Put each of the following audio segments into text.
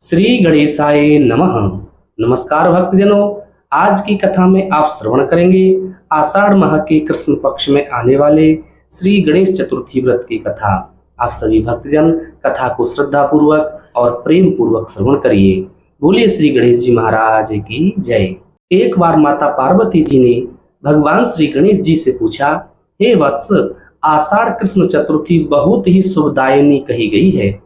श्री गणेशाय नमः। नमस्कार भक्तजनों, आज की कथा में आप श्रवण करेंगे आषाढ़ माह के कृष्ण पक्ष में आने वाले श्री गणेश चतुर्थी व्रत की कथा। आप सभी भक्तजन कथा को श्रद्धा पूर्वक और प्रेम पूर्वक श्रवण करिए। बोलिए श्री गणेश जी महाराज की जय। एक बार माता पार्वती जी ने भगवान श्री गणेश जी से पूछा, हे वत्स, आषाढ़ कृष्ण चतुर्थी बहुत ही शुभदायिनी कही गई है,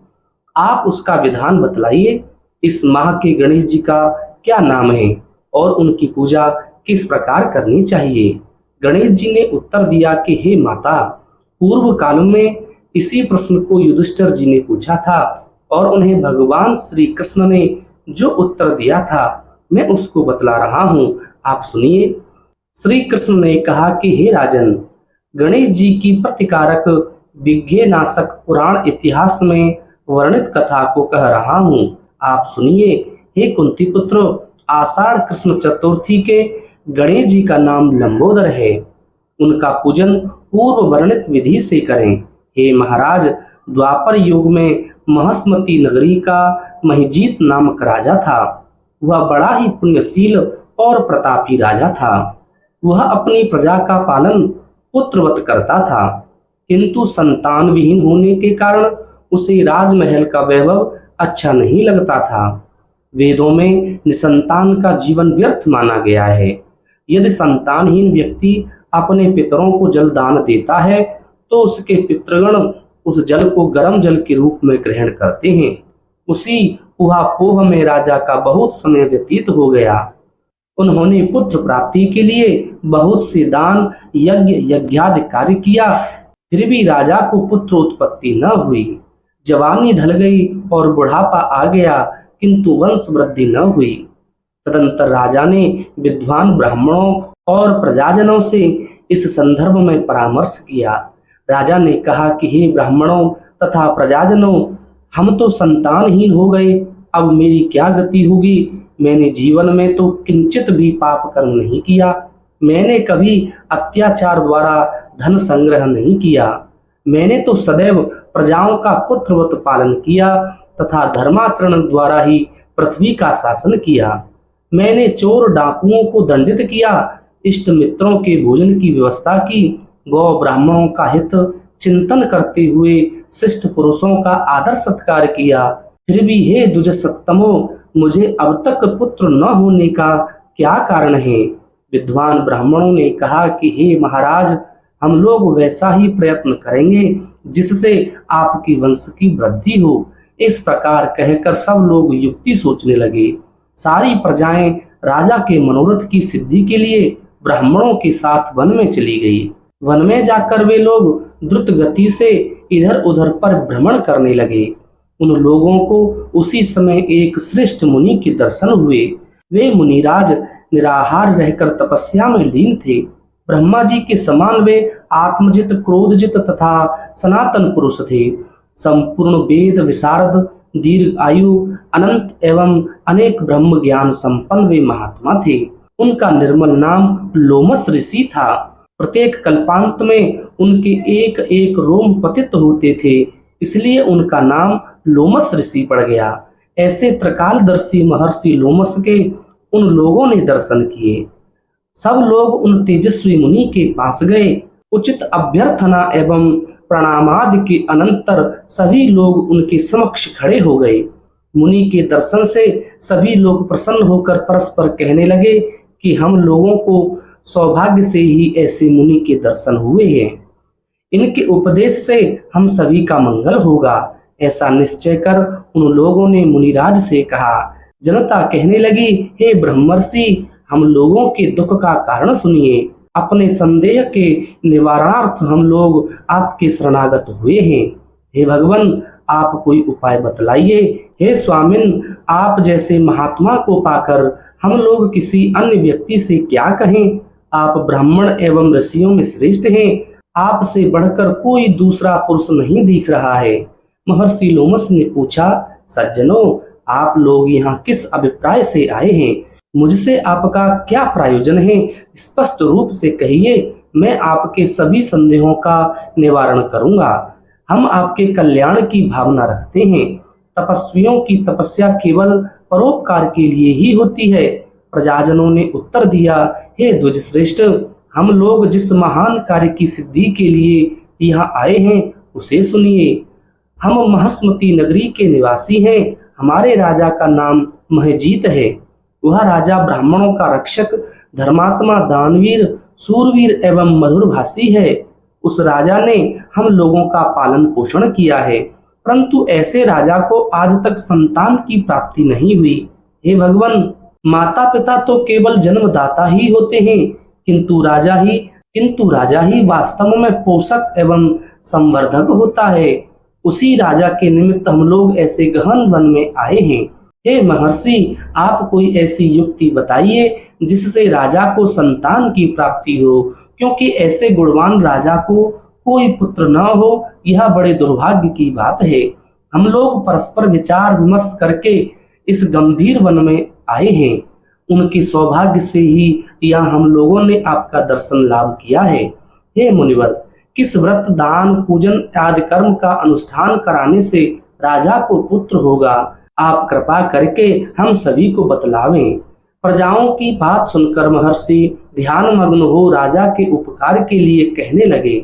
आप उसका विधान बतलाइए। इस माह के गणेश जी का क्या नाम है और उनकी पूजा किस प्रकार करनी चाहिए। गणेश जी ने उत्तर दिया कि हे माता, पूर्व काल में इसी प्रश्न को युधिष्ठिर जी ने पूछा था और उन्हें भगवान श्री कृष्ण ने जो उत्तर दिया था मैं उसको बतला रहा हूँ, आप सुनिए। श्री कृष्ण ने कहा कि हे राजन, गणेश जी की प्रतिकारक विघ्ननाशक पुराण इतिहास में वर्णित कथा को कह रहा हूँ, आप सुनिए। हे कुंती पुत्र, आषाढ़ कृष्ण चतुर्थी के गणेश जी का नाम लंबोदर है। उनका पूजन पूर्व वर्णित विधि से करें। हे महाराज, द्वापर युग में महस्मती नगरी का महिजीत नामक राजा था। वह बड़ा ही पुण्यशील और प्रतापी राजा था। वह अपनी प्रजा का पालन पुत्रवत करता था, किंतु संतान विहीन होने के कारण उसे राजमहल का वैभव अच्छा नहीं लगता था। वेदों में निसंतान का जीवन व्यर्थ माना गया है। यदि संतानहीन व्यक्ति अपने पितरों को जल दान देता है तो उसके पितृगण उस जल को गर्म जल के रूप में ग्रहण करते हैं। उसी उहापोह में राजा का बहुत समय व्यतीत हो गया। उन्होंने पुत्र प्राप्ति के लिए बहुत से दान यज्ञ यज्ञादि कार्य किया, फिर भी राजा को पुत्र उत्पत्ति न हुई। जवानी ढल गई और बुढ़ापा आ गया, किंतु वंश वृद्धि न हुई। तदंतर राजा ने विद्वान ब्राह्मणों और प्रजाजनों से इस संदर्भ में परामर्श किया। राजा ने कहा कि हे ब्राह्मणों तथा प्रजाजनों, हम तो संतानहीन हो गए, अब मेरी क्या गति होगी। मैंने जीवन में तो किंचित भी पाप कर्म नहीं किया। मैंने कभी अत्याचार द्वारा धन संग्रह नहीं किया। मैंने तो सदैव प्रजाओं का पुत्रवत पालन किया तथा धर्माचरण द्वारा ही पृथ्वी का शासन किया। मैंने चोर डाकुओं को दंडित किया, इष्ट मित्रों के भोजन की व्यवस्था की, गौ ब्राह्मणों का हित चिंतन करते हुए शिष्ट पुरुषों का आदर सत्कार किया। फिर भी हे द्विजसत्तमो, मुझे अब तक पुत्र न होने का क्या कारण है। विद्वान ब्राह्मणों ने कहा कि हे महाराज, हम लोग वैसा ही प्रयत्न करेंगे जिससे आपकी वंश की वृद्धि हो। इस प्रकार कहकर सब लोग युक्ति सोचने लगे। सारी प्रजाएं राजा के मनोरथ की सिद्धि के लिए ब्राह्मणों के साथ वन में चली गई। वन में जाकर वे लोग द्रुत गति से इधर उधर पर भ्रमण करने लगे। उन लोगों को उसी समय एक श्रेष्ठ मुनि के दर्शन हुए। वे मुनिराज निराहार रहकर तपस्या में लीन थे। ब्रह्मा जी के समान वे आत्मजित, क्रोधजित तथा सनातन पुरुष थे। संपूर्ण वेद विशारद, दीर्घ आयु, अनंत एवं अनेक ब्रह्म ज्ञान संपन्न वे महात्मा थे। उनका निर्मल नाम लोमस ऋषि था। प्रत्येक कल्पांत में उनके एक एक रोम पतित होते थे, इसलिए उनका नाम लोमस ऋषि पड़ गया। ऐसे त्रिकालदर्शी महर्षि लोमस के उन लोगों ने दर्शन किए। सब लोग उन तेजस्वी मुनि के पास गए। उचित अभ्यर्थना एवं प्रणामादि के अनंतर सभी लोग उनके समक्ष खड़े हो गए। मुनि के दर्शन से सभी लोग प्रसन्न होकर परस्पर कहने लगे कि हम लोगों को सौभाग्य से ही ऐसे मुनि के दर्शन हुए हैं। इनके उपदेश से हम सभी का मंगल होगा। ऐसा निश्चय कर उन लोगों ने मुनिराज से कहा। जनता कहने लगी, हे ब्रह्मर्षि, हम लोगों के दुख का कारण सुनिए। अपने संदेह के निवारणार्थ हम लोग आपके शरणागत हुए हैं। हे भगवान, आप कोई उपाय बतलाइए। हे स्वामिन, आप जैसे महात्मा को पाकर हम लोग किसी अन्य व्यक्ति से क्या कहें। आप ब्राह्मण एवं ऋषियों में श्रेष्ठ हैं। आपसे बढ़कर कोई दूसरा पुरुष नहीं दिख रहा है। महर्षि लोमस ने पूछा, सज्जनों, आप लोग यहाँ किस अभिप्राय से आए हैं। मुझसे आपका क्या प्रयोजन है, स्पष्ट रूप से कहिए। मैं आपके सभी संदेहों का निवारण करूंगा। हम आपके कल्याण की भावना रखते हैं। तपस्वियों की तपस्या केवल परोपकार के लिए ही होती है। प्रजाजनों ने उत्तर दिया, हे द्विज श्रेष्ठ, हम लोग जिस महान कार्य की सिद्धि के लिए यहाँ आए हैं उसे सुनिए। हम महस्मती नगरी के निवासी हैं। हमारे राजा का नाम महजीत है। वह राजा ब्राह्मणों का रक्षक, धर्मात्मा, दानवीर, सूरवीर एवं मधुरभाषी है। उस राजा ने हम लोगों का पालन पोषण किया है, परंतु ऐसे राजा को आज तक संतान की प्राप्ति नहीं हुई। हे भगवान, माता पिता तो केवल जन्मदाता ही होते हैं, किंतु राजा ही वास्तव में पोषक एवं संवर्धक होता है। उसी राजा के निमित्त हम लोग ऐसे गहन वन में आए हैं। हे महर्षि, आप कोई ऐसी युक्ति बताइए जिससे राजा को संतान की प्राप्ति हो, क्योंकि ऐसे गुणवान राजा को कोई पुत्र न हो, यह बड़े दुर्भाग्य की बात है। हम लोग परस्पर विचार विमर्श करके इस गंभीर वन में आए हैं। उनके सौभाग्य से ही यह हम लोगों ने आपका दर्शन लाभ किया है। हे मुनिवर, किस व्रत, दान, पूजन आदि कर्म का अनुष्ठान कराने से राजा को पुत्र होगा, आप कृपा करके हम सभी को बतलावें। प्रजाओं की बात सुनकर महर्षि ध्यान मग्न हो राजा के उपकार के लिए कहने लगे।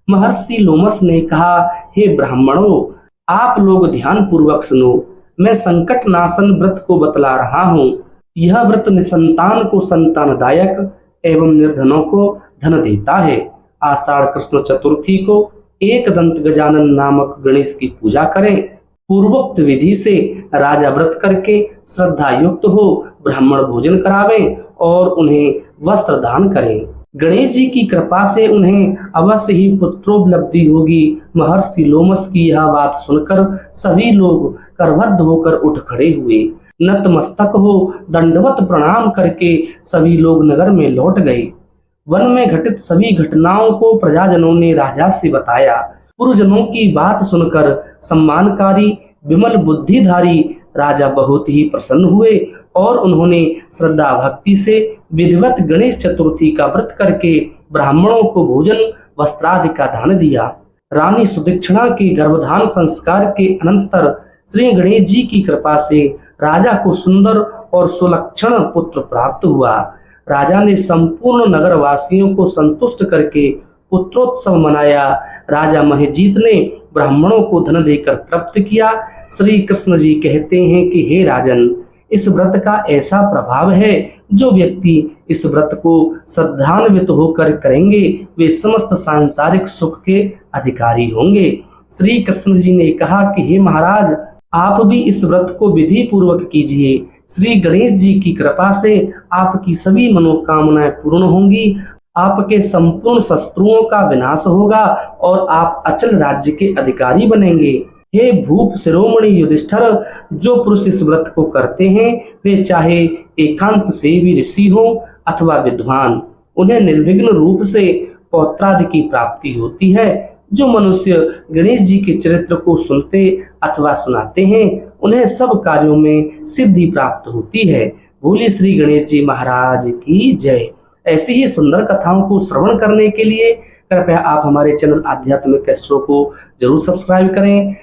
महर्षि लोमस ने कहा, हे ब्राह्मणों, आप लोग ध्यान पूर्वक सुनो। मैं संकट नाशन व्रत को बतला रहा हूँ। यह व्रत निसंतान को संतानदायक एवं निर्धनों को धन देता है। आषाढ़ कृष्ण चतुर्थी को एक दंत गजानन नामक गणेश की पूजा करें। पूर्वोक्त विधि से राजा व्रत करके श्रद्धा युक्त हो ब्राह्मण भोजन करावें और उन्हें वस्त्र दान करें। गणेश जी की कृपा से उन्हें अवश्य ही पुत्रोपलब्धि होगी। महर्षि लोमस की यह बात सुनकर सभी लोग करबद्ध होकर उठ खड़े हुए। नतमस्तक हो दंडवत प्रणाम करके सभी लोग नगर में लौट गए। वन में घटित सभी घटनाओं को प्रजाजनों ने राजा से बताया। पुरजनों की बात सुनकर सम्मानकारी विमल बुद्धिधारी राजा बहुत ही प्रसन्न हुए और उन्होंने श्रद्धा भक्ति से विधिवत गणेश चतुर्थी का व्रत करके ब्राह्मणों को भोजन वस्त्रादि का दान दिया। रानी सुदीक्षणा के गर्भधान संस्कार के अनंतर श्री गणेश जी की कृपा से राजा को सुंदर और सुलक्षण पुत्र प्राप्त हुआ। राजा ने संपूर्ण नगर वासियों को संतुष्ट करके पुत्रोत्सव मनाया। राजा महजीत ने ब्राह्मणों को धन देकर तृप्त किया। श्री कृष्ण जी कहते हैं कि हे राजन, इस व्रत का ऐसा प्रभाव है, जो व्यक्ति इस व्रत को श्रद्धान्वित होकर करेंगे वे समस्त सांसारिक सुख के अधिकारी होंगे। श्री कृष्ण जी ने कहा कि हे महाराज, आप भी इस व्रत को विधि पूर्वक कीजिए। श्री गणेश जी की कृपा से आपकी सभी मनोकामनाएं पूर्ण होंगी। आपके संपूर्ण शत्रुओं का विनाश होगा और आप अचल राज्य के अधिकारी बनेंगे। हे भूप शिरोमणि युधिष्ठिर, जो पुरुष इस व्रत को करते हैं वे चाहे एकांत से भी ऋषि हो अथवा विद्वान, उन्हें निर्विघ्न रूप से पौत्रादि की प्राप्ति होती है। जो मनुष्य गणेश जी के चरित्र को सुनते अथवा सुनाते हैं उन्हें सब कार्यों में सिद्धि प्राप्त होती है। बोलिए श्री गणेश जी महाराज की जय। ऐसी ही सुंदर कथाओं को श्रवण करने के लिए कृपया आप हमारे चैनल आध्यात्मिक एस्ट्रो को जरूर सब्सक्राइब करें।